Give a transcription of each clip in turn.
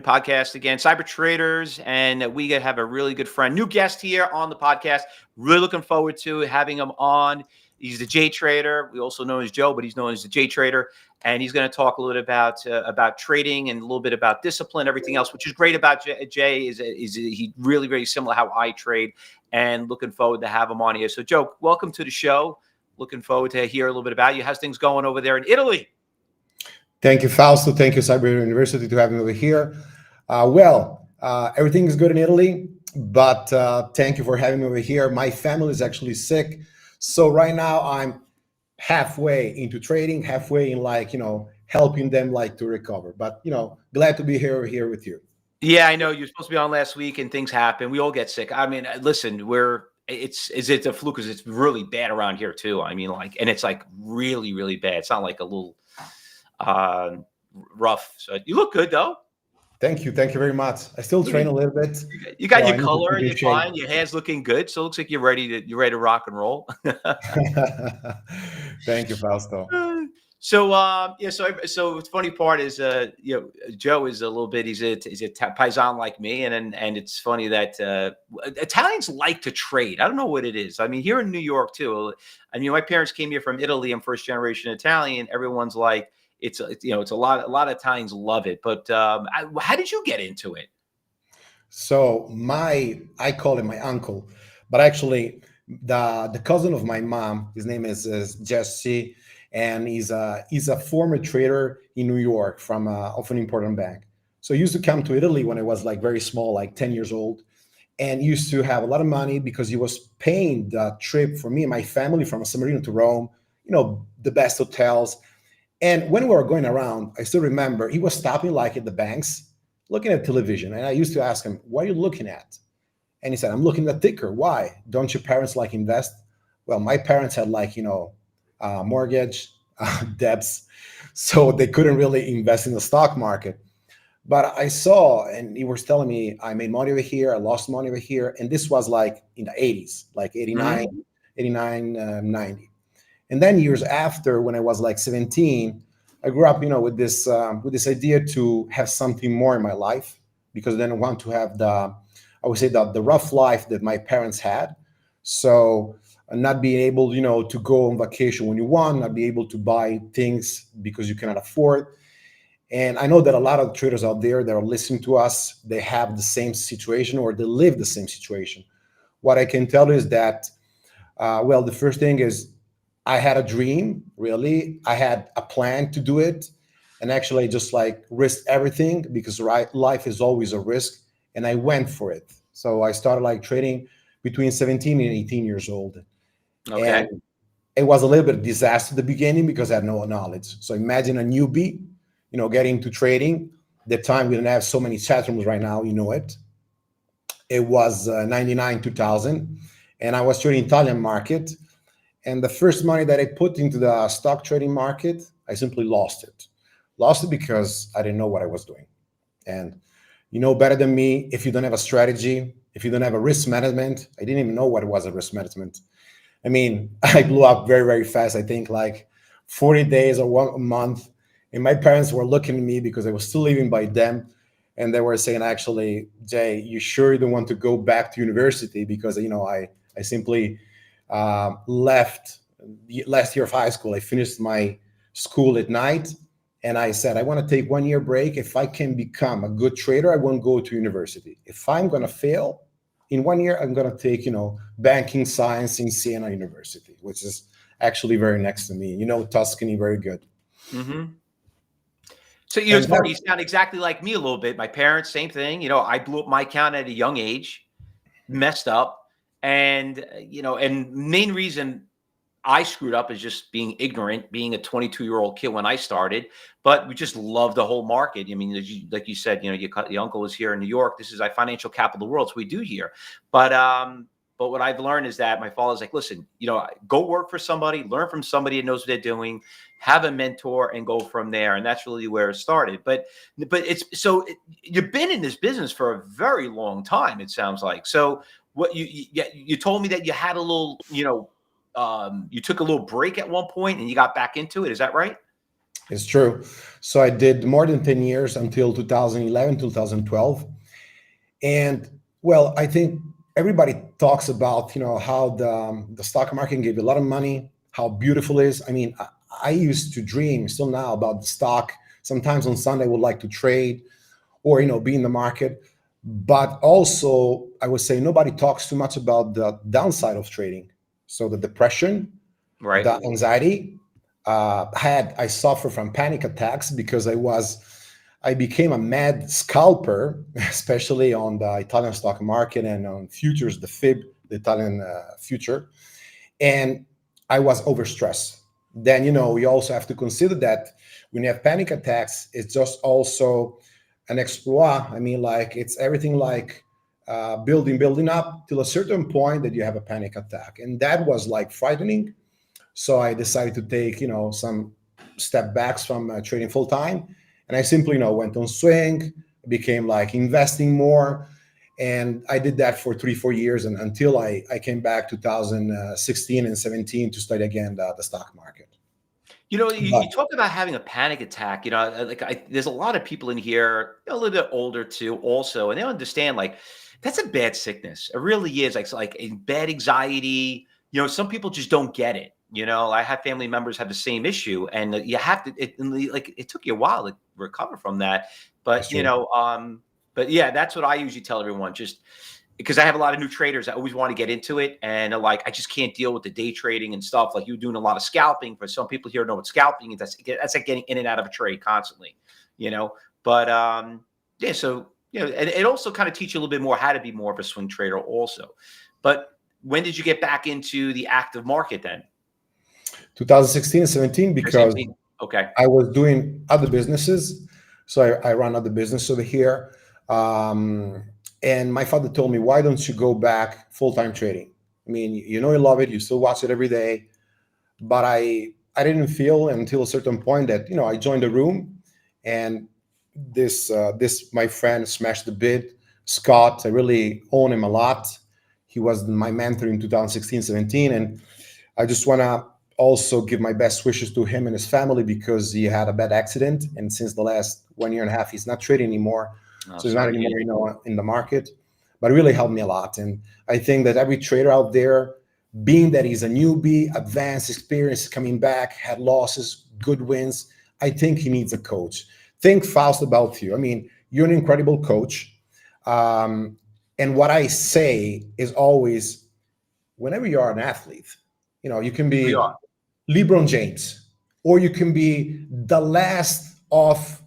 Podcast again, cyber traders, and we have a really good friend, new guest here on the podcast. Really looking forward to having him on. He's the JTrader. We also know him as Joe, but he's known as the JTrader, and he's going to talk a little bit about trading and a little bit about discipline, everything else. Which is great about Jay is he really very similar how I trade, and looking forward to have him on here. So, Joe, welcome to the show. Looking forward to hear a little bit about you. How's things going over there in Italy? Thank you, Fausto. Thank you, Cyber University, to have me over here. Everything is good in Italy, but thank you for having me over here. My family is actually sick. So right now I'm halfway into trading, halfway in helping them to recover. But, glad to be here with you. Yeah, I know you're supposed to be on last week and things happen. We all get sick. I mean, listen, is it a fluke? Because it's really bad around here too. I mean, and it's really, really bad. It's not like a little rough. So you look good though. Thank you very much. I still train a little bit. You got your color, you're fine. Your hair's looking good, so it looks like you're ready to rock and roll. Thank you, Fausto. So the funny part is Joe is a little bit he's a paisan like me, and it's funny that Italians like to trade. I don't know what it is. I mean, here in New York too. I mean, my parents came here from Italy. I'm first generation Italian. Everyone's like, it's a lot of Italians love it. But how did you get into it? So I call him my uncle, but actually the cousin of my mom, his name is Jesse, and he's a former trader in New York from of an important bank. So he used to come to Italy when I was very small, 10 years old, and used to have a lot of money because he was paying the trip for me and my family from San Marino to Rome, the best hotels. And when we were going around, I still remember he was stopping at the banks, looking at television. And I used to ask him, what are you looking at? And he said, I'm looking at the ticker. Why? Don't your parents invest? Well, my parents had mortgage, debts, so they couldn't really invest in the stock market. But I saw, and he was telling me, I made money over here, I lost money over here. And this was in the 80s, 89, 90. And then years after, when I was 17, I grew up, with this idea to have something more in my life, because then I want to have the rough life that my parents had. So not being able, to go on vacation when you want, not be able to buy things because you cannot afford. And I know that a lot of traders out there that are listening to us, they have the same situation or they live the same situation. What I can tell you is that, the first thing is, I had a dream, really. I had a plan to do it. And actually I just risked everything, because life is always a risk. And I went for it. So I started trading between 17 and 18 years old. Okay. And it was a little bit of disaster at the beginning because I had no knowledge. So imagine a newbie, getting into trading. At the time we didn't have so many chat rooms right now, it. It was 99, 2000. And I was trading Italian market. And the first money that I put into the stock trading market, I simply lost it. Lost it because I didn't know what I was doing. And better than me, if you don't have a strategy, if you don't have a risk management, I didn't even know what it was, a risk management. I mean, I blew up very, very fast. I think 40 days or 1 month. And my parents were looking at me because I was still living by them. And they were saying, actually, Jay, you sure you don't want to go back to university? Because, I simply left the last year of high school. I finished my school at night, and I said, I want to take 1 year break. If I can become a good trader, I won't go to university. If I'm going to fail in 1 year, I'm going to take, banking science in Siena University, which is actually very next to me. Tuscany, very good. Mm-hmm. So it's funny. You sound exactly like me a little bit. My parents, same thing. I blew up my account at a young age, messed up. And, and main reason I screwed up is just being ignorant, being a 22-year-old kid when I started, but we just love the whole market. I mean, like you said, your uncle is here in New York. This is our financial capital of the world. So we do here. But what I've learned is that my father's like, listen, go work for somebody, learn from somebody that knows what they're doing, have a mentor, and go from there. And that's really where it started. But you've been in this business for a very long time, it sounds like. So what you told me that you had a little, you took a little break at one point and you got back into it. Is that right? It's true. So I did more than 10 years until 2011, 2012. And well, I think everybody talks about, how the stock market gave you a lot of money, how beautiful it is. I mean, I used to dream still now about the stock. Sometimes on Sunday I would like to trade or, be in the market. But also, I would say nobody talks too much about the downside of trading. So the depression, Right. the anxiety. I suffer from panic attacks because I became a mad scalper, especially on the Italian stock market and on futures, the FIB, the Italian future, and I was overstressed. Then you also have to consider that when you have panic attacks, it's just also an exploit. I mean, like it's everything like building up till a certain point that you have a panic attack, and that was like frightening. So I decided to take, some step backs from trading full time, and I simply, went on swing, became like investing more, and I did that for 3, 4 years, and until I came back 2016 and 17 to study again the stock market. You But talk about having a panic attack. There's a lot of people in here, a little bit older too, also, and they don't understand like that's a bad sickness. It really is. Like a bad anxiety. Some people just don't get it. I have family members have the same issue, and you have to. It took you a while to recover from that, it's but true. but yeah, that's what I usually tell everyone. Just because I have a lot of new traders that always want to get into it, and they're like, I just can't deal with the day trading and stuff. Like you're doing a lot of scalping. For some people here know what scalping is. That's like getting in and out of a trade constantly, you know. But yeah, so and it also kind of teach you a little bit more how to be more of a swing trader, also. But when did you get back into the active market then? 2016 and 17 because 17. Okay. I was doing other businesses. So I run other business over here. Um, and my father told me, why don't you go back full-time trading? I mean, you love it, you still watch it every day. But I didn't feel until a certain point that, I joined the room, and this my friend smashed the bid. Scott, I really own him a lot. He was my mentor in 2016, 17. And I just want to also give my best wishes to him and his family because he had a bad accident. And since the last 1 year and a half, he's not trading anymore. Oh, So he's not sorry to hear. anymore, in the market, but it really helped me a lot. And I think that every trader out there, being that he's a newbie, advanced experience, coming back, had losses, good wins, I think he needs a coach. Think fast about you. I mean, you're an incredible coach. And what I say is always, whenever you are an athlete, you can We be are. LeBron James, or you can be the last of,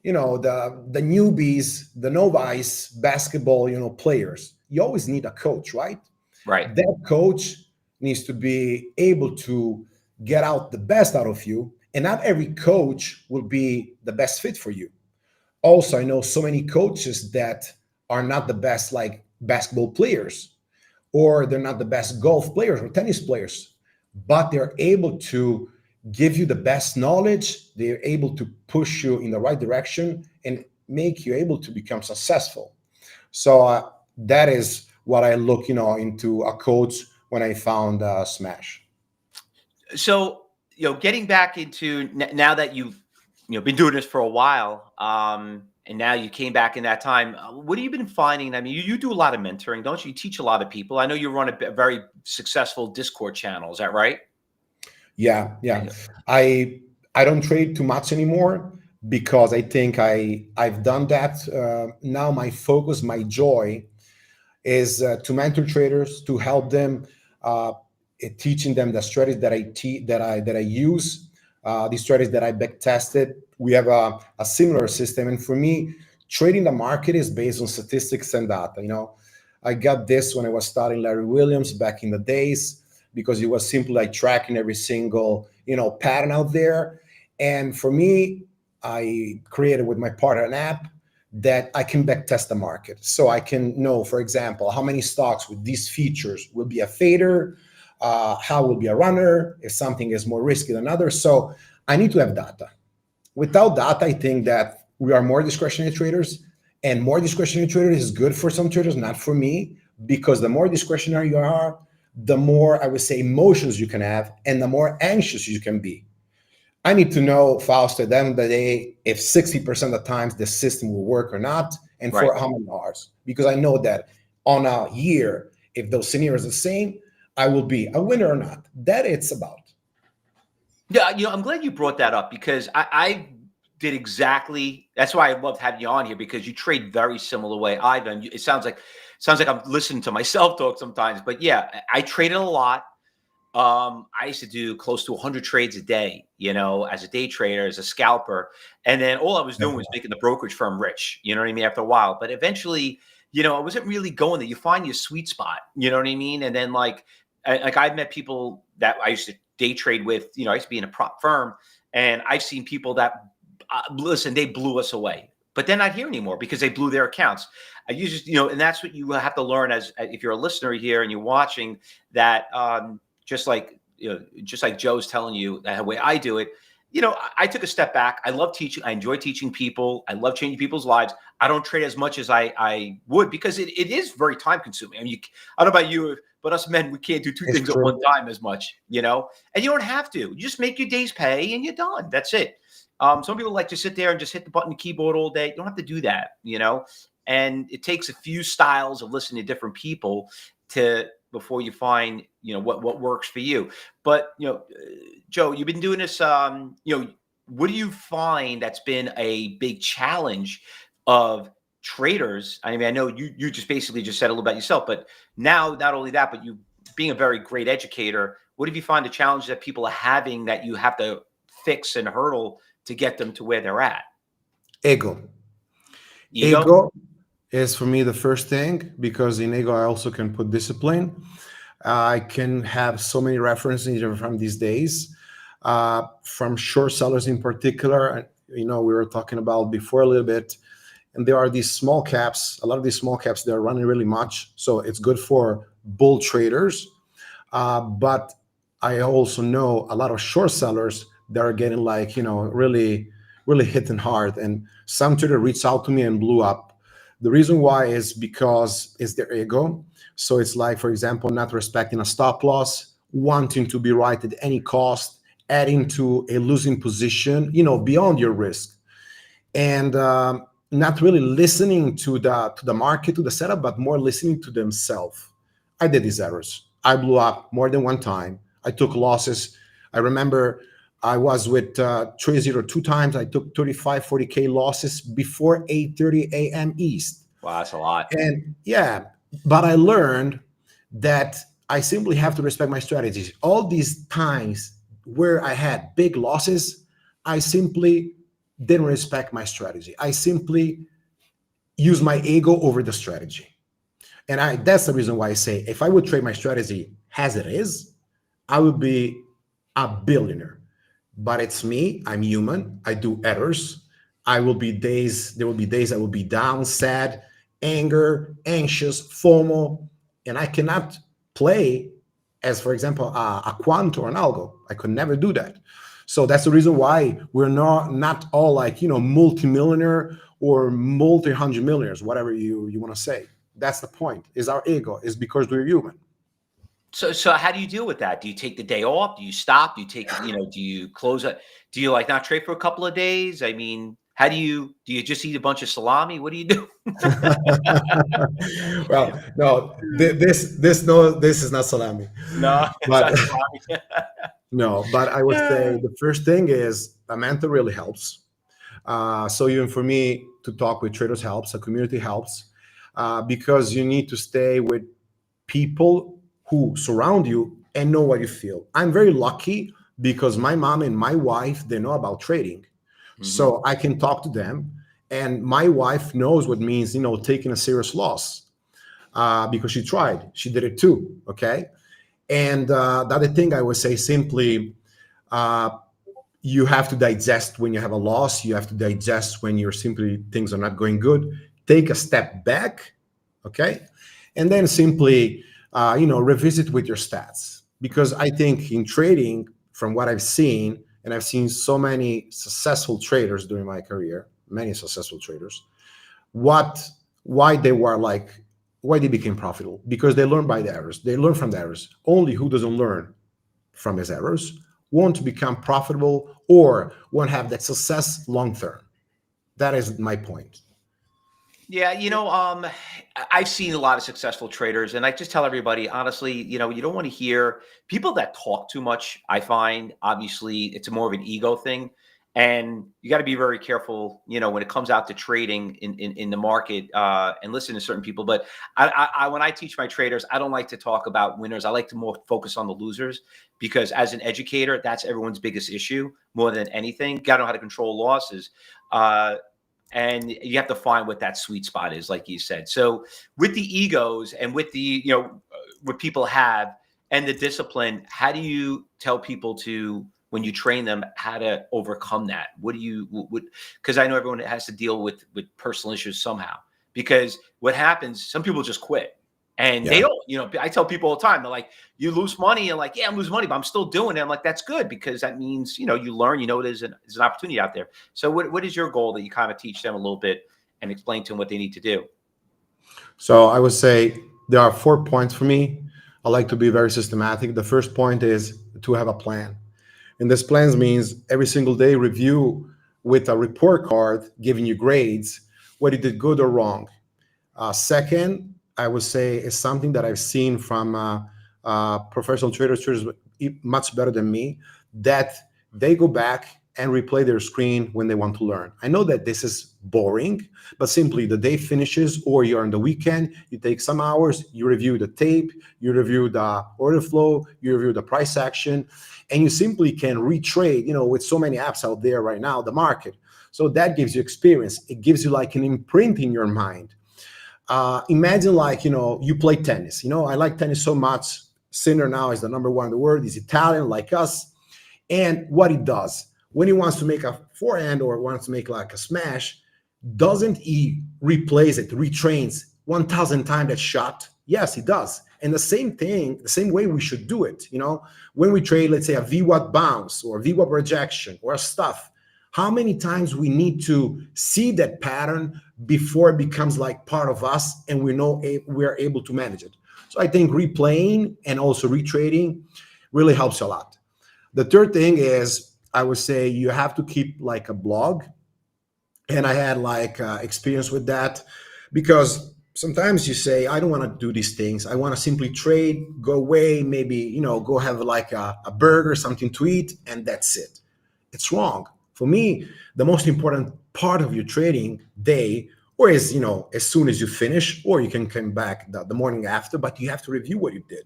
the newbies, the novice basketball, players. You always need a coach, right? Right. That coach needs to be able to get out the best out of you, and not every coach will be the best fit for you. Also, I know so many coaches that are not the best, like basketball players, or they're not the best golf players or tennis players, but they're able to give you the best knowledge. They're able to push you in the right direction and make you able to become successful. So that is what I look, into a coach when I found Smash. So, getting back into now that you've been doing this for a while, and now you came back in that time. What have you been finding? I mean, you do a lot of mentoring, don't you? You teach a lot of people. I know you run a very successful Discord channel. Is that right? Yeah, Yeah. yeah. I don't trade too much anymore because I think I've done that. Now my focus, my joy is to mentor traders, to help them, teaching them the strategies that I use, the strategies that I back tested. We have a similar system, and for me, trading the market is based on statistics and data. I got this when I was studying Larry Williams back in the days because he was simply like tracking every single pattern out there. And for me, I created with my partner an app that I can back test the market. So I can know, for example, how many stocks with these features will be a fader, how will be a runner, if something is more risky than others. So I need to have data. Without data, I think that we are more discretionary traders, and more discretionary traders is good for some traders, not for me, because the more discretionary you are, the more, I would say, emotions you can have, and the more anxious you can be. I need to know, Faust, at the end of the day, if 60% of the times the system will work or not, and Right. for how many hours. Because I know that on a year, if those scenarios are the same, I will be a winner or not. That it's about. Yeah, I'm glad you brought that up because I did exactly. That's why I loved having you on here because you trade very similar way I've done. It sounds like I'm listening to myself talk sometimes, but yeah, I traded a lot. I used to do close to 100 trades a day, as a day trader, as a scalper. And then all I was doing was making the brokerage firm rich, you know what I mean, after a while. But eventually, I wasn't really going there. You find your sweet spot, you know what I mean? And then like I've met people that I used to day trade with, I used to be in a prop firm and I've seen people that, listen, they blew us away. But they're not here anymore because they blew their accounts. You just, and that's what you have to learn as if you're a listener here and you're watching that. Just like just like Joe's telling you the way I do it, I took a step back. I love teaching. I enjoy teaching people. I love changing people's lives. I don't trade as much as I would because it is very time consuming. I mean, I don't know about you, but us men, we can't do two It's things at true. one time as much, and you don't have to. You just make your day's pay and you're done. That's it. Some people like to sit there and just hit the button keyboard all day. You don't have to do that, and it takes a few styles of listening to different people before you find what works for you. But Joe, you've been doing this. What do you find that's been a big challenge of traders? I mean, I know you just basically just said a little about yourself, but now not only that, but you being a very great educator, what do you find the challenge that people are having that you have to fix and hurdle to get them to where they're at? Ego. Ego? Ego is for me the first thing because in ego I also can put discipline. I can have so many references from these days, from short sellers in particular. We were talking about before a little bit, and there are these small caps. A lot of these small caps, they're running really much, so it's good for bull traders. But I also know a lot of short sellers that are getting really, really hitting hard. And some trader reached out to me and blew up. The reason why is because it's their ego. So it's like, for example, not respecting a stop loss, wanting to be right at any cost, adding to a losing position, beyond your risk, and not really listening to the market, to the setup, but more listening to themselves. I did these errors. I blew up more than one time. I took losses. I remember I was with TradeZero 2 times. I took 35, 40K losses before 8:30 a.m. East. Wow, that's a lot. And yeah, but I learned that I simply have to respect my strategies. All these times where I had big losses, I simply didn't respect my strategy. I simply use my ego over the strategy. And that's the reason why I say if I would trade my strategy as it is, I would be a billionaire. But it's me. I'm human. I do errors. There will be days I will be down, sad, anger, anxious, FOMO, and I cannot play as, for example, a quant or an algo. I could never do that. So that's the reason why we're not all like, multimillionaire or multi-hundred millionaires, whatever you want to say. That's the point, is our ego, is because we're human. So how do you deal with that? Do you take the day off? Do you stop? Do you take, do you close it? Do you like not trade for a couple of days? I mean, do you just eat a bunch of salami? What do you do? Well, no, this is not salami. No, it's But not salami. no, but I would say the first thing is a mentor really helps. So even for me to talk with traders helps, a community helps, because you need to stay with people who surround you and know what you feel. I'm very lucky because my mom and my wife, they know about trading. So I can talk to them, and my wife knows what means, taking a serious loss, because she tried. She did it too. Okay. And the other thing I would say simply, you have to digest when you have a loss. You have to digest when you're simply things are not going good. Take a step back, okay, and then simply, revisit with your stats. Because I think in trading, from what I've seen, and I've seen so many successful traders during my career, many successful traders, why they became profitable, because they learn by the errors. They learn from the errors. Only who doesn't learn from his errors won't become profitable or won't have that success long term. That is my point. Yeah, I've seen a lot of successful traders, and I just tell everybody, honestly, you don't want to hear people that talk too much. I find obviously it's more of an ego thing, and you got to be very careful, when it comes out to trading in the market, and listen to certain people. But when I teach my traders, I don't like to talk about winners. I like to more focus on the losers, because as an educator, that's everyone's biggest issue more than anything. Got to know how to control losses. And you have to find what that sweet spot is, like you said. So with the egos and with the, what people have and the discipline, how do you tell people to, when you train them, how to overcome that? What do you, because I know everyone has to deal with personal issues somehow, because what happens, some people just quit. And they don't, I tell people all the time, they're like, you lose money. And like, yeah, I'm losing money, but I'm still doing it. I'm like, that's good, because that means, you learn, there's an opportunity out there. So what is your goal that you kind of teach them a little bit and explain to them what they need to do? So I would say there are 4 points for me. I like to be very systematic. The first point is to have a plan. And this plans means every single day review with a report card giving you grades, what you did good or wrong. Second, I would say is something that I've seen from professional traders much better than me, that they go back and replay their screen when they want to learn. I know that this is boring, but simply the day finishes or you're on the weekend, you take some hours, you review the tape, you review the order flow, you review the price action, and you simply can retrade, with so many apps out there right now, the market. So that gives you experience. It gives you like an imprint in your mind. Imagine like, you play tennis. I like tennis so much. Sinner now is the number one in the world. He's Italian like us. And what he does, when he wants to make a forehand or wants to make like a smash, doesn't he replays it, retrains 1,000 times that shot? Yes, he does. And the same thing, the same way we should do it. When we trade, let's say a VWAP bounce or VWAP rejection or a stuff, how many times we need to see that pattern before it becomes like part of us and we're able to manage it. So I think replaying and also retrading really helps a lot. The third thing is, I would say you have to keep like a blog. And I had like experience with that, because sometimes you say, I don't want to do these things. I want to simply trade, go away, maybe, go have like a burger, something to eat, and that's it. It's wrong. For me, the most important part of your trading day, or is, as soon as you finish, or you can come back the morning after, but you have to review what you did.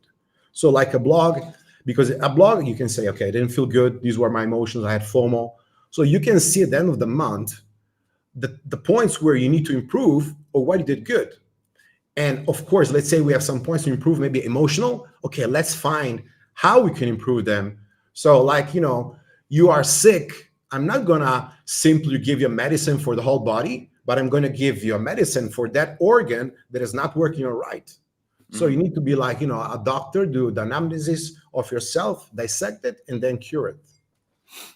So like a blog, because a blog, you can say, okay, I didn't feel good. These were my emotions. I had FOMO. So you can see at the end of the month, the points where you need to improve or what you did good. And of course, let's say we have some points to improve, maybe emotional. Okay, let's find how we can improve them. So like, you are sick. I'm not gonna simply give you a medicine for the whole body, but I'm gonna give you a medicine for that organ that is not working all right. So you need to be like, a doctor, do the analysis of yourself, dissect it, and then cure it.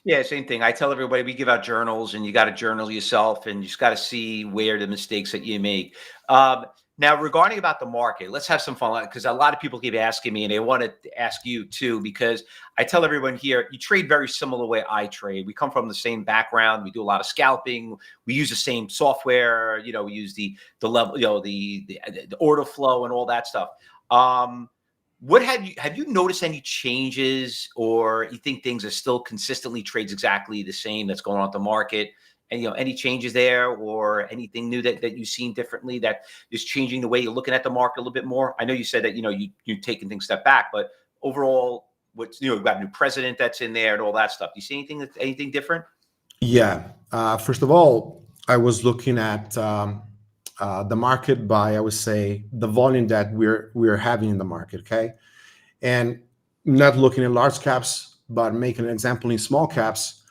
Yeah, same thing. I tell everybody, we give out journals, and you got to journal yourself, and you just got to see where the mistakes that you make. Now, regarding about the market, let's have some fun, because a lot of people keep asking me, and they want to ask you too, because I tell everyone here, you trade very similar way I trade. We come from the same background. We do a lot of scalping. We use the same software. We use the level, the order flow and all that stuff. What have you noticed any changes, or you think things are still consistently trades exactly the same that's going on at the market? And any changes there, or anything new that you've seen differently that is changing the way you're looking at the market a little bit more? I know you said that you're taking things step back, but overall, we've got a new president that's in there and all that stuff. Do you see anything different? Yeah. First of all, I was looking at the market by, I would say, the volume that we're having in the market. Okay, and not looking at large caps, but making an example in small caps.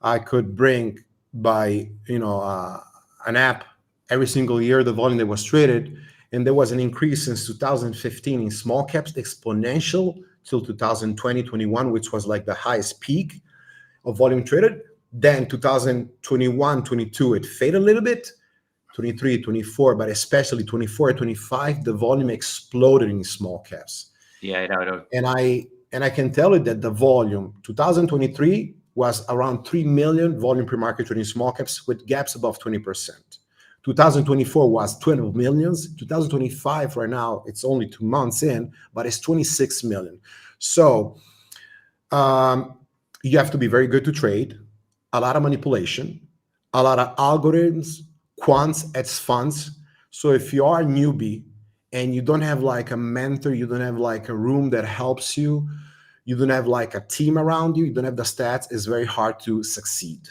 I could bring by an app every single year the volume that was traded, and there was an increase since 2015 in small caps, exponential till 2020, 21, which was like the highest peak of volume traded. Then 2021, 22, it faded a little bit. 23, 24, but especially 24, 25, the volume exploded in small caps. Yeah, I know. And and I can tell you that the volume 2023 was around 3 million volume pre-market trading small caps with gaps above 20%. 2024 was 12 millions. 2025 right now, it's only 2 months in, but it's 26 million. So you have to be very good to trade, a lot of manipulation, a lot of algorithms, quants, hedge funds. So if you are a newbie and you don't have like a mentor, you don't have like a room that helps you, you don't have like a team around you, you don't have the stats, it's very hard to succeed.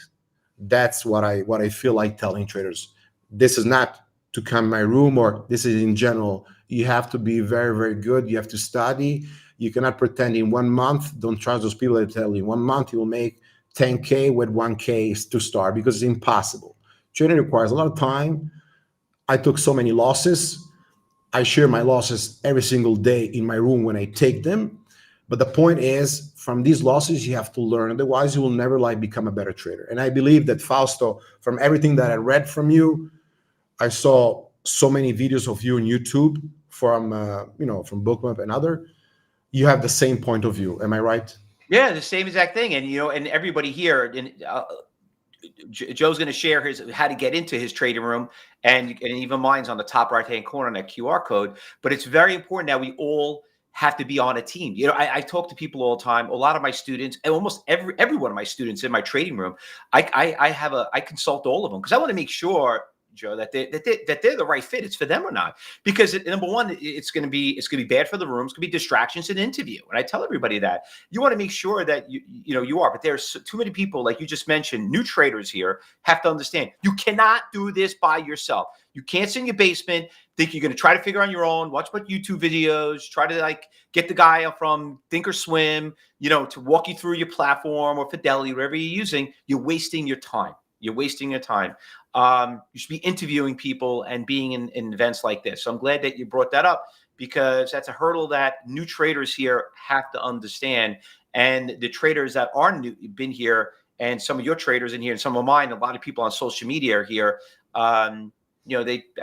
That's what I feel like telling traders. This is not to come in my room, or this is in general. You have to be very, very good. You have to study. You cannot pretend in 1 month. Don't trust those people that tell you 1 month you will make 10K with 1K to start, because it's impossible. Trading requires a lot of time. I took so many losses. I share my losses every single day in my room when I take them. But the point is, from these losses, you have to learn. Otherwise, you will never like become a better trader. And I believe that, Fausto, from everything that I read from you, I saw so many videos of you on YouTube from from Bookmap and other. You have the same point of view. Am I right? Yeah, the same exact thing. And and everybody here, and Joe's going to share his how to get into his trading room, and even mine's on the top right hand corner on that QR code. But it's very important that we all have to be on a team. I talk to people all the time. A lot of my students, and almost every one of my students in my trading room, I consult all of them because I want to make sure, Joe, that they're the right fit. It's for them or not. Because number one, it's going to be bad for the room. It's going to be distractions in interview. And I tell everybody that you want to make sure that you are. But there's too many people, like you just mentioned, new traders here have to understand you cannot do this by yourself. You can't sit in your basement, think you're going to try to figure on your own, watch about YouTube videos, try to like get the guy from Thinkorswim, to walk you through your platform or Fidelity, whatever you're using. You're wasting your time. You're wasting your time. You should be interviewing people and being in events like this. So I'm glad that you brought that up, because that's a hurdle that new traders here have to understand. And the traders that are new, been here, and some of your traders in here, and some of mine, a lot of people on social media are here. I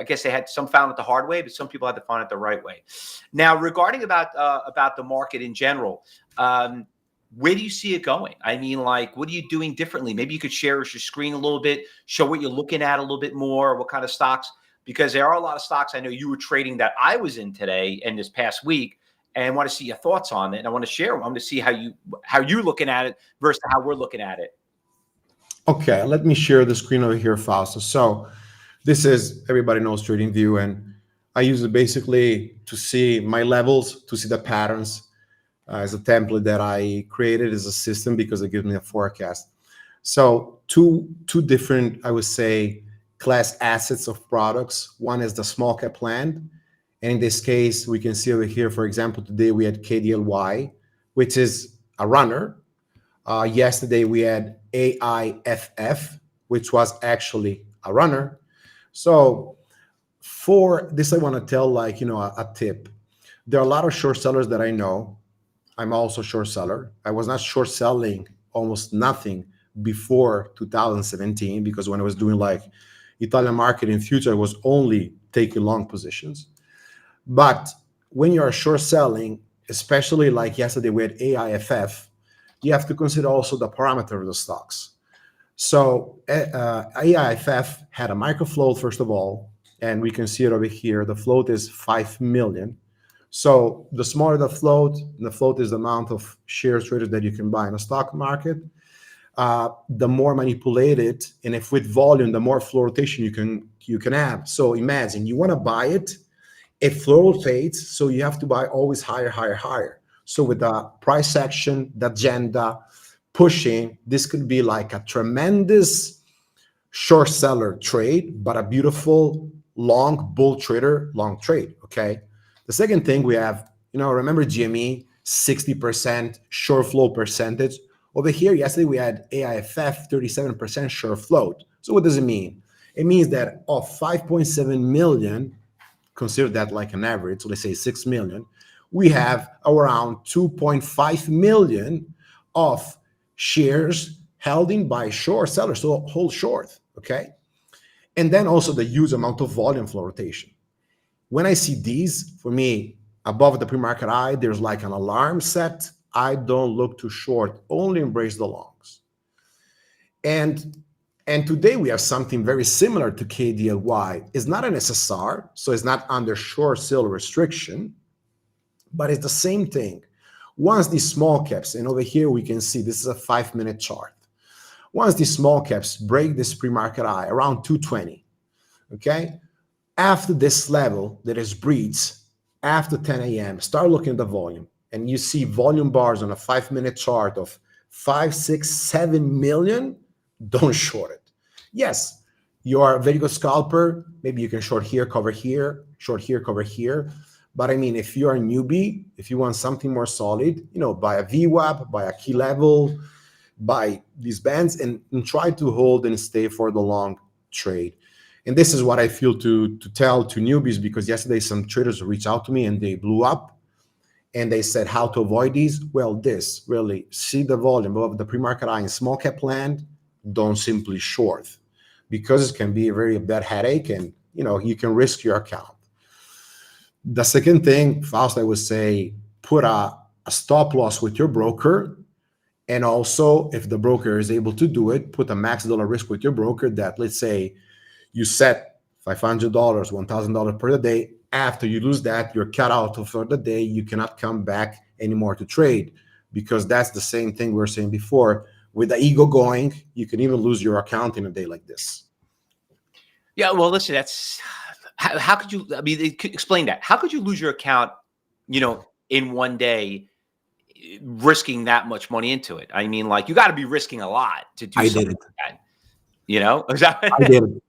guess they had some found it the hard way, but some people had to find it the right way. Now, regarding about the market in general, where do you see it going? I mean, like, what are you doing differently? Maybe you could share us your screen a little bit, show what you're looking at a little bit more, what kind of stocks, because there are a lot of stocks I know you were trading that I was in today and this past week, and I want to see your thoughts on it. And I want to share them. I want to see how you're looking at it versus how we're looking at it. Okay, let me share the screen over here, Fausto. So this is, everybody knows TradingView, and I use it basically to see my levels, to see the patterns. As a template that I created as a system, because it gives me a forecast. So two different, I would say, class assets of products. One is the small cap land. And in this case, we can see over here, for example, today we had KDLY, which is a runner. Yesterday we had AIFF, which was actually a runner. So for this, I want to tell a tip. There are a lot of short sellers that I know. I'm also a short seller. I was not short selling almost nothing before 2017, because when I was doing like Italian market in future, I was only taking long positions. But when you're short selling, especially like yesterday we had AIFF, you have to consider also the parameter of the stocks. So AIFF had a micro float, first of all, and we can see it over here. The float is 5 million. So the smaller the float is the amount of shares traded that you can buy in a stock market. The more manipulated, and if with volume, the more flow rotation you can have. So imagine you want to buy it, it flow rotates, so you have to buy always higher, higher, higher. So with the price action, the agenda pushing, this could be like a tremendous short seller trade, but a beautiful long bull trader long trade. Okay. The second thing we have, remember GME, 60% short flow percentage. Over here, yesterday we had AIFF, 37% short float. So what does it mean? It means that of 5.7 million, consider that like an average, so let's say 6 million, we have around 2.5 million of shares held in by short sellers, so hold short, okay? And then also the huge amount of volume flow rotation. When I see these, for me, above the pre-market eye, there's like an alarm set. I don't look to short, only embrace the longs. And today we have something very similar to KDLY. It's not an SSR, so it's not under short sale restriction, but it's the same thing. Once these small caps, and over here we can see this is a 5-minute chart. Once these small caps break this pre-market high around 220, okay? After this level that is breached, after 10 a.m., start looking at the volume, and you see volume bars on a 5-minute chart of 5, 6, 7 million. Don't short it. Yes, you are a very good scalper. Maybe you can short here, cover here, short here, cover here. But I mean, if you're a newbie, if you want something more solid, buy a VWAP, buy a key level, buy these bands, and try to hold and stay for the long trade. And this is what I feel to tell to newbies, because yesterday some traders reached out to me and they blew up and they said how to avoid these. Well, this really, see the volume of the pre-market high in small cap land, don't simply short, because it can be a very bad headache and you can risk your account. The second thing, Faust, I would say, put a stop loss with your broker. And also, if the broker is able to do it, put a max dollar risk with your broker that, let's say, you set $500, $1,000 per day. After you lose that, you're cut out for the day. You cannot come back anymore to trade, because that's the same thing we were saying before. With the ego going, you can even lose your account in a day like this. Yeah, well, listen, that's how could you? I mean, explain that. How could you lose your account, in one day, risking that much money into it? I mean, like, you got to be risking a lot to do something like that. I did it.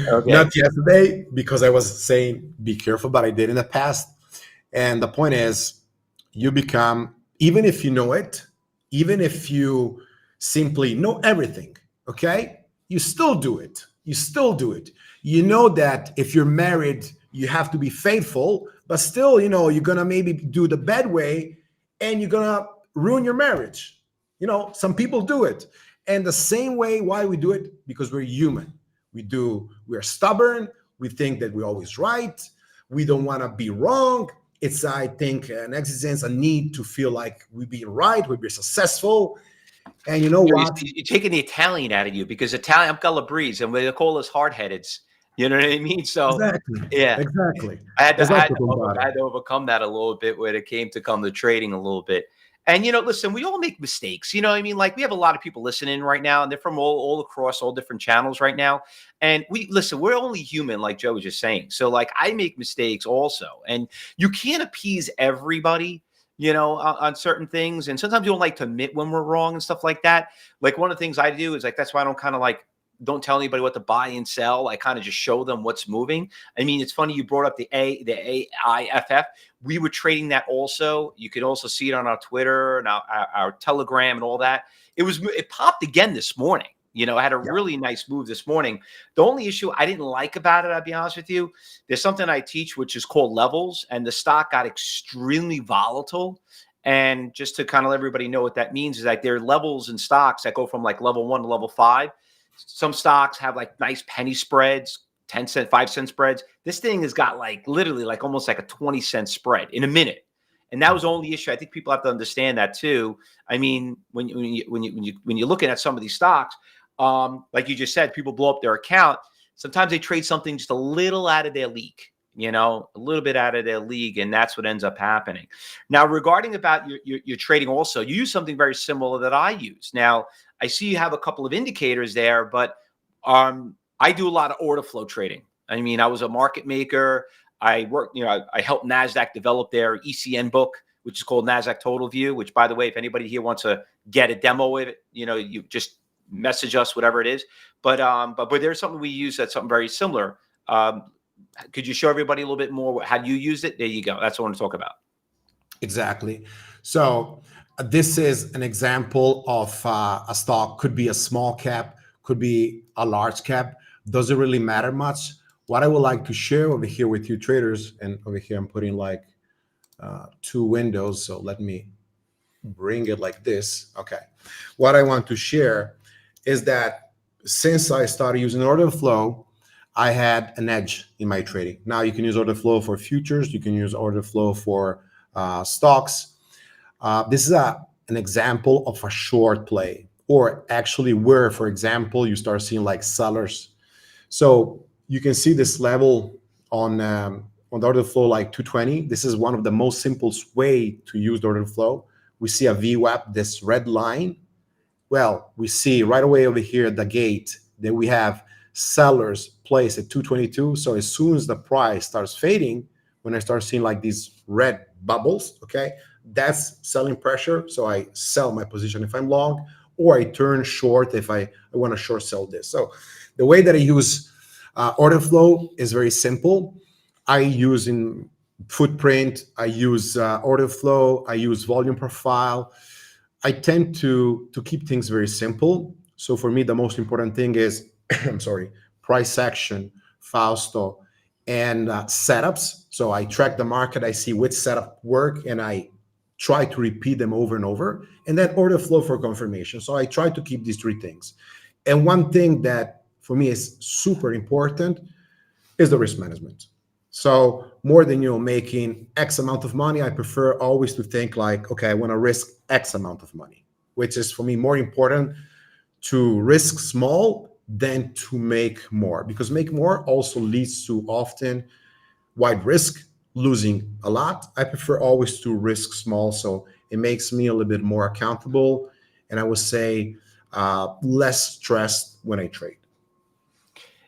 Okay. Not yesterday, because I was saying be careful, but I did in the past. And the point is, you become, even if you know it, even if you simply know everything, okay, you still do it. You still do it. You know that if you're married, you have to be faithful, but still, you're going to maybe do the bad way and you're going to ruin your marriage. Some people do it. And the same way, why we do it? Because we're human. We're stubborn. We think that we're always right. We don't want to be wrong. It's, I think, an existence, a need to feel like we be right, we be successful. And you know what? You're taking the Italian out of you, because I'm Calabrese, and they call us hard-headeds. You know what I mean? So exactly. Yeah, exactly. I had to overcome that a little bit when it came to trading a little bit. And, listen, we all make mistakes. You know what I mean? Like, we have a lot of people listening right now, and they're from all across all different channels right now. And we're only human, like Joe was just saying. So, like, I make mistakes also. And you can't appease everybody, on certain things. And sometimes you don't like to admit when we're wrong and stuff like that. Like, one of the things I do is, like, that's why I don't tell anybody what to buy and sell. I kind of just show them what's moving. I mean, it's funny you brought up the AIFF. We were trading that also. You could also see it on our Twitter and our Telegram and all that. It popped again this morning. I had a really nice move this morning. The only issue I didn't like about it, I'll be honest with you, there's something I teach which is called levels, and the stock got extremely volatile. And just to kind of let everybody know what that means is that there are levels in stocks that go from like level 1 to level 5. Some stocks have like nice penny spreads, 10-cent, 5-cent spreads. This thing has got like literally like almost like a 20-cent spread in a minute. And that was the only issue. I think people have to understand that too. I mean, when you're looking at some of these stocks, like you just said, people blow up their account. Sometimes they trade something just a little out of their league, a little bit out of their league, and that's what ends up happening. Now, regarding about your trading also, you use something very similar that I use. Now, I see you have a couple of indicators there, but I do a lot of order flow trading. I mean, I was a market maker. I worked, I helped NASDAQ develop their ECN book, which is called NASDAQ Total View, which, by the way, if anybody here wants to get a demo of it, you just message us, whatever it is. But there's something we use that's something very similar. Could you show everybody a little bit more how you use it? There you go. That's what I want to talk about. Exactly. So this is an example of a stock. Could be a small cap, could be a large cap. Doesn't really matter much. What I would like to share over here with you traders, and over here I'm putting like 2 windows. So let me bring it like this. Okay. What I want to share is that since I started using order flow, I had an edge in my trading. Now you can use order flow for futures. You can use order flow for stocks. This is an example of a short play, or actually where, for example, you start seeing like sellers. So you can see this level on the order flow like 220. This is one of the most simplest way to use the order flow. We see a VWAP, this red line. Well, we see right away over here at the gate that we have sellers placed at 222. So as soon as the price starts fading, when I start seeing like these red bubbles, okay, that's selling pressure. So I sell my position if I'm long, or I turn short if I want to short sell this. So the way that I use order flow is very simple. I use in footprint, I use order flow, I use volume profile. I tend to keep things very simple. So for me, the most important thing is, I'm sorry, price action, Fausto, and setups. So I track the market, I see which setup work, and I try to repeat them over and over. And then order flow for confirmation. So I try to keep these three things. And one thing that for me is super important is the risk management. So more than making X amount of money, I prefer always to think like, okay, I want to risk X amount of money, which is for me more important to risk small than to make more, because make more also leads to often wide risk, losing a lot. I prefer always to risk small, so it makes me a little bit more accountable, and I would say less stressed when I trade.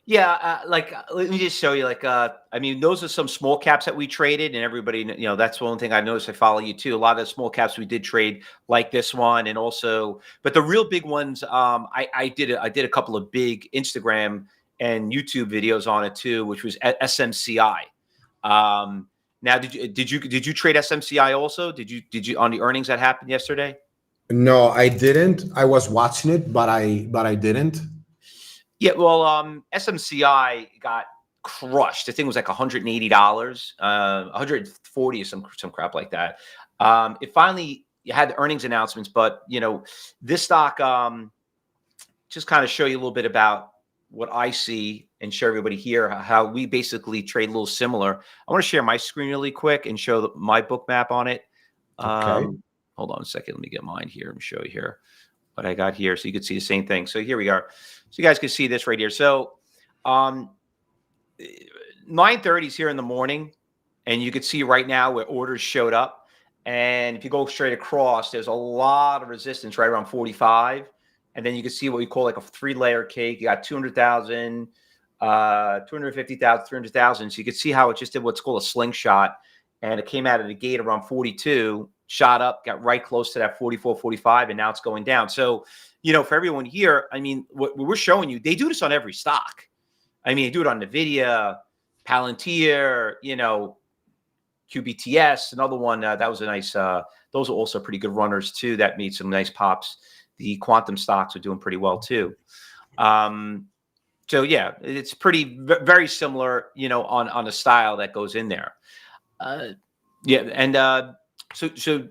Yeah, let me just show you. I mean, those are some small caps that we traded, and everybody, that's one thing I noticed. I follow you too. A lot of the small caps we did trade, like this one, and also, but the real big ones, I did a couple of big Instagram and YouTube videos on it too, which was SMCI. Now, did you trade SMCI also? Did you on the earnings that happened yesterday? No, I didn't. I was watching it, but I didn't. Yeah, well, SMCI got crushed. The thing was like $180, 140 or some crap like that. It finally had the earnings announcements, but this stock, just kind of show you a little bit about what I see and show everybody here how we basically trade a little similar. I want to share my screen really quick and show my book map on it. Okay. Hold on a second. Let me get mine here and show you here what I got here so you can see the same thing. So here we are. So you guys can see this right here. So 9:30 is here in the morning, and you can see right now where orders showed up. And if you go straight across, there's a lot of resistance right around 45. And then you can see what we call like a 3-layer cake. You got 200,000, 250,000, 300,000. So you can see how it just did what's called a slingshot. And it came out of the gate around 42, shot up, got right close to that 44, 45, and now it's going down. So, for everyone here, I mean, what we're showing you, they do this on every stock. I mean, they do it on NVIDIA, Palantir, QBTS, another one. That was a nice, those are also pretty good runners too. That made some nice pops. The quantum stocks are doing pretty well too. So yeah, it's very similar, on the style that goes in there. Yeah. And so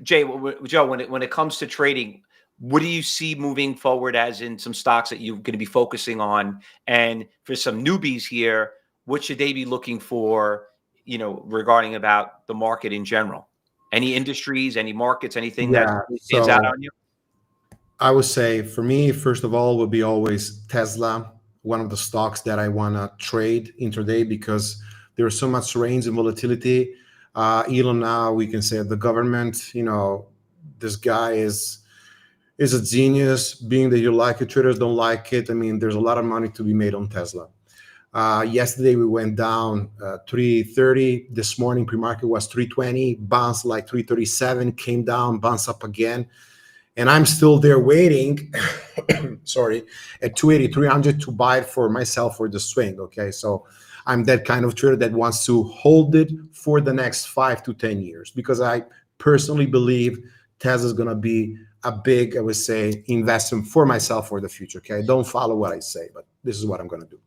Jay, Joe, when it comes to trading, what do you see moving forward as in some stocks that you're going to be focusing on? And for some newbies here, what should they be looking for, regarding about the market in general? Any industries, any markets, anything that Yeah. stands out So on you? I would say for me, first of all, would be always Tesla, one of the stocks that I want to trade intraday because there's so much range and volatility. Elon now, we can say the government, this guy is a genius. Being that you like it, traders don't like it. I mean, there's a lot of money to be made on Tesla. Yesterday we went down 330. This morning pre-market was 320, bounced like 337, came down, bounced up again. And I'm still there waiting, sorry, at 280, 300 to buy it for myself for the swing. Okay. So I'm that kind of trader that wants to hold it for the next 5 to 10 years because I personally believe Tesla is going to be a big, I would say, investment for myself for the future. Okay. Don't follow what I say, but this is what I'm going to do.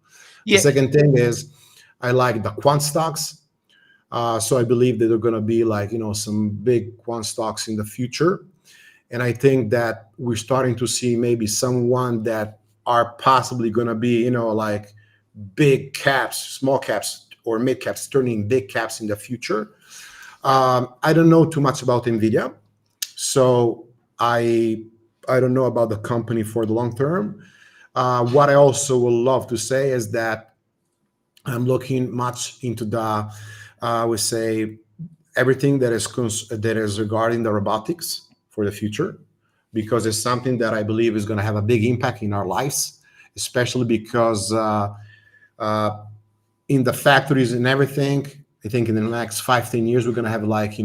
Yeah. The second thing is I like the quant stocks. So I believe that they're going to be like, some big quant stocks in the future. And I think that we're starting to see maybe someone that are possibly going to be, like big caps, small caps, or mid caps turning big caps in the future. I don't know too much about Nvidia, so I don't know about the company for the long term. What I also would love to say is that I'm looking much into the, we say, everything that is regarding the robotics for the future, because it's something that I believe is going to have a big impact in our lives, especially because in the factories and everything, I think in the next 5-10 years we're going to have like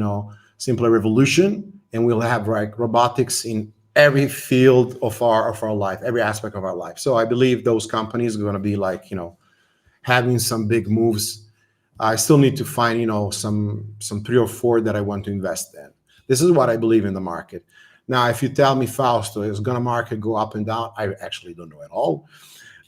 simpler revolution, and we'll have like robotics in every field of our life, every aspect of our life. So I believe those companies are going to be like having some big moves. I still need to find, some 3 or 4 that I want to invest in. This is what I believe in the market. Now, if you tell me, Fausto, is gonna market go up and down? I actually don't know at all.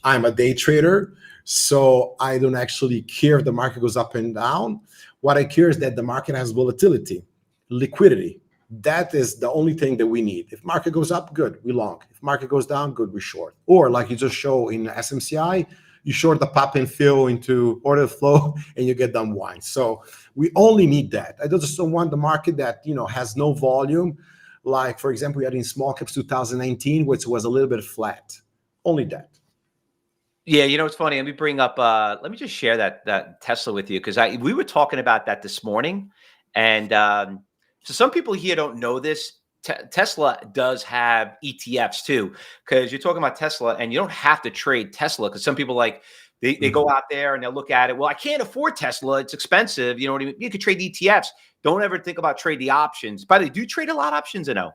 I'm a day trader, so I don't actually care if the market goes up and down. What I care is that the market has volatility, liquidity. That is the only thing that we need. If market goes up, good, we long. If market goes down, good, we short. Or like you just show in SMCI, you short the pop and fill into order flow and you get them wine. So we only need that. I just don't want the market that has no volume. Like for example, we had in small caps 2019, which was a little bit flat. Only that. Yeah, it's funny. Let me bring up. Let me just share that Tesla with you, because we were talking about that this morning, and so some people here don't know this. Tesla does have ETFs too, because you're talking about Tesla, and you don't have to trade Tesla, because some people they go out there and they'll look at it. Well, I can't afford Tesla; it's expensive. You know what I mean? You could trade ETFs. Don't ever think about trade the options. By the way, do you trade a lot of options or no?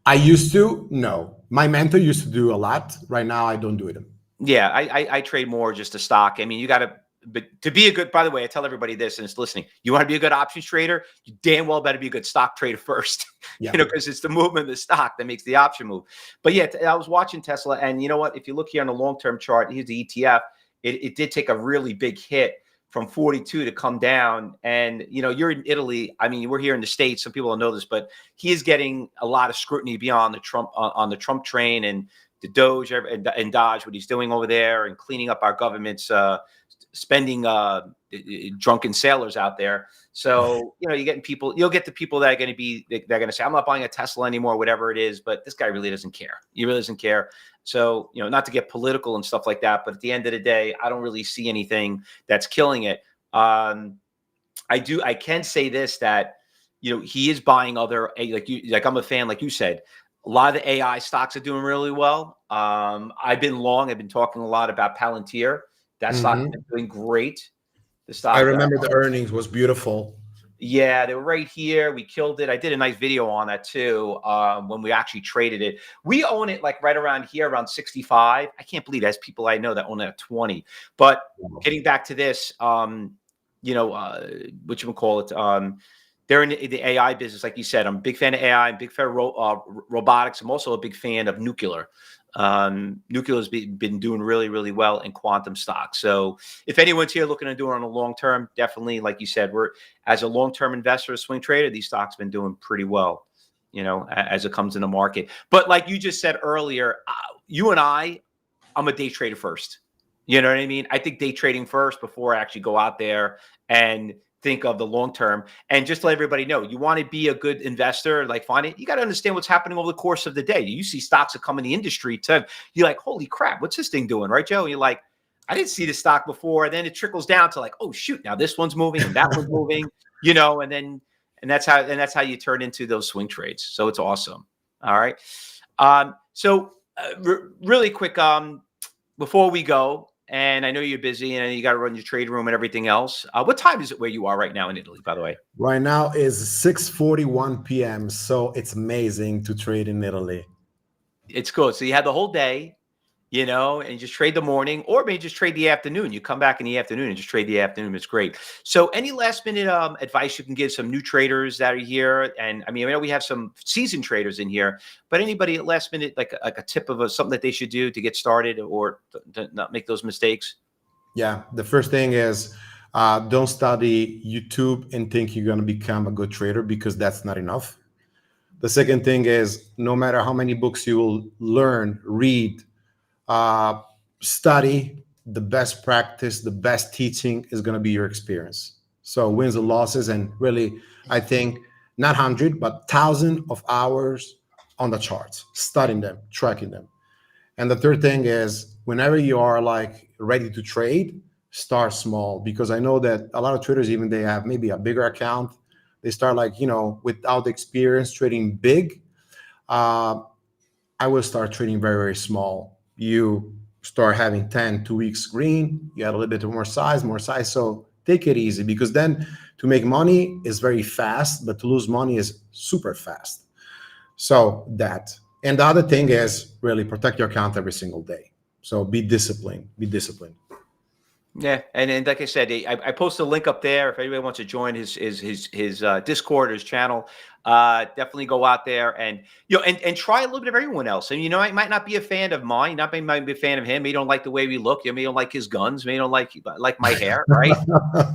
I used to. No, my mentor used to do a lot. Right now, I don't do it. Yeah, I trade more just a stock. I mean, you got to, but to be a good, by the way, I tell everybody this and it's listening. You want to be a good options trader, you damn well better be a good stock trader first, Yeah. because it's the movement of the stock that makes the option move. But yeah, I was watching Tesla, and you know what? If you look here on the long-term chart, here's the ETF. It did take a really big hit from 42 to come down. And, you're in Italy. I mean, we're here in the States. Some people don't know this, but he is getting a lot of scrutiny beyond the Trump on the Trump train, and the Doge and Dodge, what he's doing over there, and cleaning up our government's spending drunken sailors out there. So, you're getting people, you'll get the people that are going to be, they're going to say, I'm not buying a Tesla anymore, whatever it is, but this guy really doesn't care. He really doesn't care. So, not to get political and stuff like that, but at the end of the day, I don't really see anything that's killing it. I can say this, that, he is buying other, like I'm a fan, like you said, a lot of the AI stocks are doing really well. I've been talking a lot about Palantir. That stock's been doing great. The stock, I remember the earnings was beautiful. yeah, they were right here. We killed it. I did a nice video on that too. When we actually traded it, we own it like right around here, around 65. I can't believe there's people I know that own it at 20. But getting back to this, what you call it, they're in the AI business, like you said. I'm a big fan of AI. I'm a big fan of robotics. I'm also a big fan of nuclear. Nuclear has been doing really, really well in quantum stocks. So if anyone's here looking to do it on a long term, definitely, like you said, we're, as a long term investor, a swing trader, these stocks have been doing pretty well, as it comes in the market. But like you just said earlier, you and I'm a day trader first. You know what I mean? I think day trading first before I actually go out there and think of the long term. And just to let everybody know, you want to be a good investor, like find it, you got to understand what's happening over the course of the day. You see stocks that come in the industry to, you're like, holy crap, what's this thing doing? Right, Joe? And you're like, I didn't see this stock before. And then it trickles down to like, oh shoot, now this one's moving and that one's moving, and that's how you turn into those swing trades. So it's awesome. All right. Really quick, before we go, and I know you're busy and you got to run your trade room and everything else. What time is it where you are right now in Italy, by the way? Right now is 6:41 p.m. So it's amazing to trade in Italy. It's cool. So you had the whole day, and you just trade the morning, or maybe just trade the afternoon. You come back in the afternoon and just trade the afternoon. It's great. So any last minute advice you can give some new traders that are here? And I mean, I know we have some seasoned traders in here, but anybody at last minute, like a tip of something that they should do to get started or to not make those mistakes? Yeah, the first thing is don't study YouTube and think you're going to become a good trader, because that's not enough. The second thing is, no matter how many books you will learn, read, study, the best practice, the best teaching is going to be your experience. So wins and losses, and really, I think not 100, but 1,000 of hours on the charts, studying them, tracking them. And the third thing is whenever you are like ready to trade, start small, because I know that a lot of traders, even they have maybe a bigger account, they start like, without experience trading big. Uh, I will start trading very, very small. You start having 10, 2 weeks green, you add a little bit more size, more size. So take it easy, because then to make money is very fast, but to lose money is super fast. So that. And the other thing is really protect your account every single day. So be disciplined. Be disciplined. Yeah, and like I said, I posted a link up there if anybody wants to join his Discord or his channel. Definitely go out there and and try a little bit of everyone else. And I might not be a fan of mine, might be a fan of him. Maybe you don't like the way we look. Maybe you don't like his guns. Maybe you don't like my hair, right?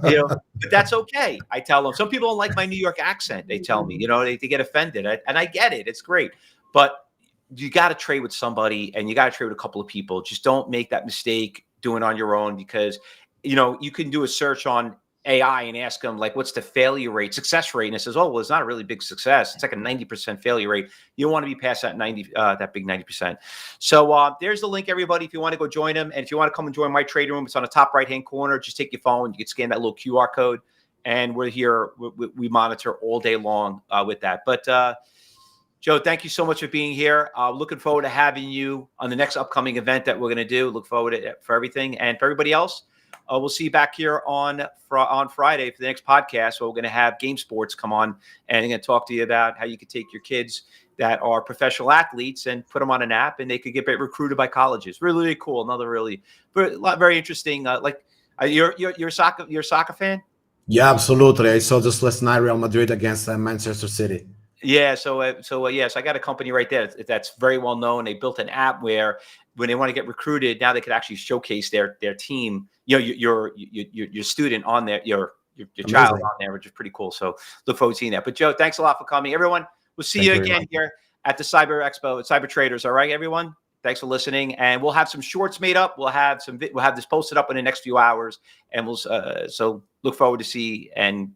But that's okay. I tell them. Some people don't like my New York accent. They tell me, they get offended, and I get it. It's great, but you got to trade with somebody, and you got to trade with a couple of people. Just don't make that mistake doing it on your own, because you can do a search on AI and ask them like, what's the failure rate, success rate, and it says, oh well, it's not a really big success. It's like a 90% failure rate. You don't want to be past that that big 90%. So there's the link, everybody, if you want to go join them, and if you want to come and join my trading room, it's on the top right hand corner. Just take your phone, you can scan that little QR code, and we're here. We monitor all day long with that. But Joe, thank you so much for being here. Looking forward to having you on the next upcoming event that we're going to do. Look forward to it for everything. And for everybody else, we'll see you back here on Friday for the next podcast, where we're going to have Game Sports come on, and I'm going to talk to you about how you could take your kids that are professional athletes and put them on an app, and they could get recruited by colleges. Really, really cool. Another really very interesting. You're a soccer fan? Yeah, absolutely. I saw just last night Real Madrid against Manchester City. Yeah, so I got a company right there that's very well known. They built an app where when they want to get recruited, now they could actually showcase their team, your student on there, your child on there, which is pretty cool. So look forward to seeing that. But Joe, thanks a lot for coming. Everyone, we'll see you again here at the Cyber Expo at Cyber Traders. All right, everyone. Thanks for listening, and we'll have some shorts made up. We'll have this posted up in the next few hours, and we'll so look forward to see and